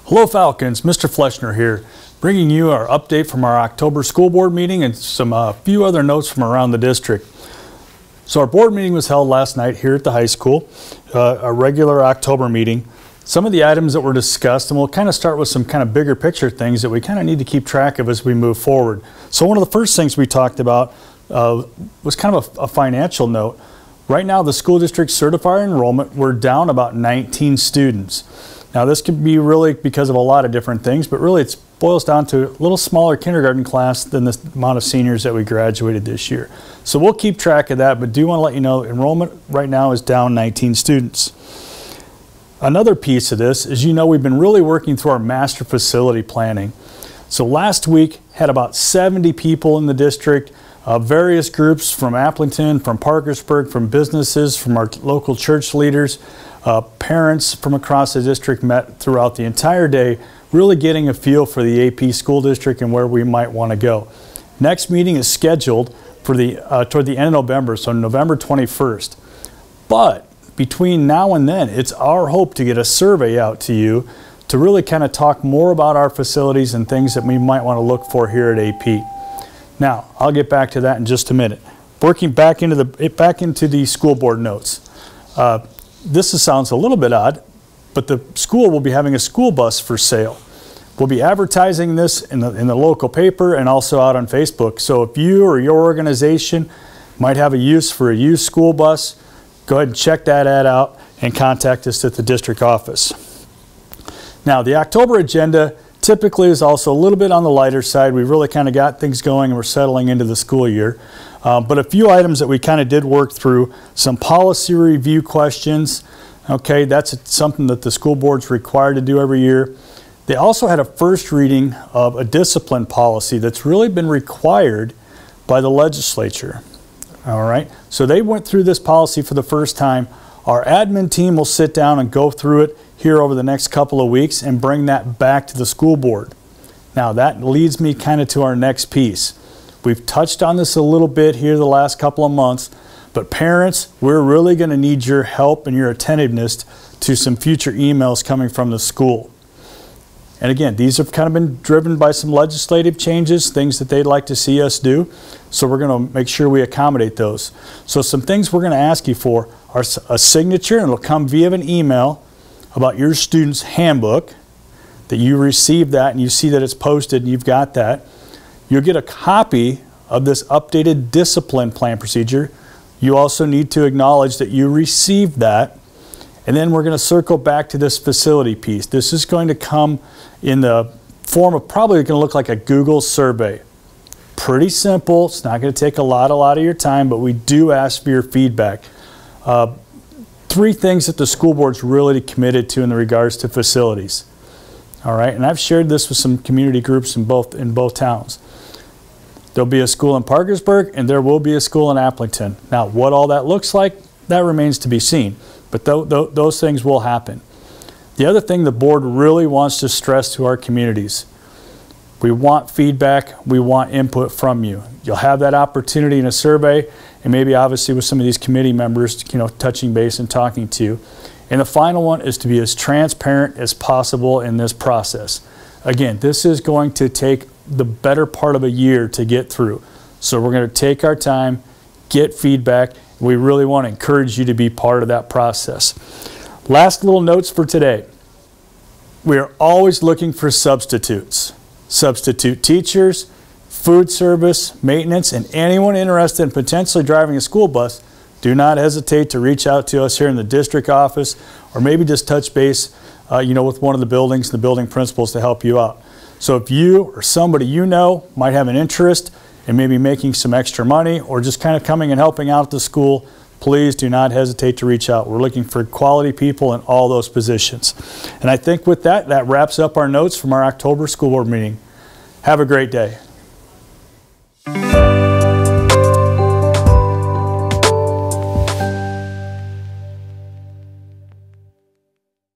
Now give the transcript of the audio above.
Hello Falcons, Mr. Fleshner here, bringing you our update from our October school board meeting and some few other notes from around the district. So our board meeting was held last night here at the high school, a regular October meeting. Some of the items that were discussed, and we'll kind of start with some kind of bigger picture things that we kind of need to keep track of as we move forward. So one of the first things we talked about was kind of a financial note. Right now the school district certified enrollment, we're down about 19 students. Now this could be really because of a lot of different things, but really it boils down to a little smaller kindergarten class than the amount of seniors that we graduated this year. So we'll keep track of that, but do want to let you know enrollment right now is down 19 students. Another piece of this is, we've been really working through our master facility planning. So last week had about 70 people in the district, various groups from Appleton, from Parkersburg, from businesses, from our local church leaders, parents from across the district met throughout the entire day, really getting a feel for the AP school district and where we might want to go. Next meeting is scheduled for toward the end of November, so November 21st. But between now and then, it's our hope to get a survey out to you to really kind of talk more about our facilities and things that we might want to look for here at AP. Now, I'll get back to that in just a minute. Working back into the school board notes. This sounds a little bit odd, but the school will be having a school bus for sale. We'll be advertising this in the local paper and also out on Facebook. So if you or your organization might have a use for a used school bus, go ahead and check that ad out and contact us at the district office. Now, the October agenda typically is also a little bit on the lighter side. We've really kind of got things going and we're settling into the school year. But a few items that we kind of did work through, some policy review questions. Okay, that's something that the school board's required to do every year. They also had a first reading of a discipline policy that's really been required by the legislature. All right, so they went through this policy for the first time. Our admin team will sit down and go through it here over the next couple of weeks and bring that back to the school board. Now that leads me kind of to our next piece. We've touched on this a little bit here the last couple of months, but parents, we're really going to need your help and your attentiveness to some future emails coming from the school. And again, these have kind of been driven by some legislative changes, things that they'd like to see us do. So we're going to make sure we accommodate those. So some things we're going to ask you for are a signature, and it'll come via an email about your student's handbook, that you receive that and you see that it's posted and you've got that. You'll get a copy of this updated discipline plan procedure. You also need to acknowledge that you received that. And then we're going to circle back to this facility piece. This is going to come in the form of probably going to look like a Google survey. Pretty simple. It's not going to take a lot of your time, but we do ask for your feedback. Three things that the school board's really committed to in regards to facilities. All right, and I've shared this with some community groups in both towns. There'll be a school in Parkersburg and there will be a school in Appleton. Now, what all that looks like, that remains to be seen, but those things will happen. The other thing the board really wants to stress to our communities, we want feedback, we want input from you. You'll have that opportunity in a survey and maybe obviously with some of these committee members, touching base and talking to you. And the final one is to be as transparent as possible in this process. Again, this is going to take the better part of a year to get through. So we're going to take our time, get feedback. We really want to encourage you to be part of that process. Last little notes for today. We are always looking for substitutes. Substitute teachers, food service, maintenance, and anyone interested in potentially driving a school bus, do not hesitate to reach out to us here in the district office or maybe just touch base with one of the buildings, the building principals to help you out. So if you or somebody might have an interest in maybe making some extra money or just kind of coming and helping out at the school, please do not hesitate to reach out. We're looking for quality people in all those positions. And I think with that, that wraps up our notes from our October school board meeting. Have a great day.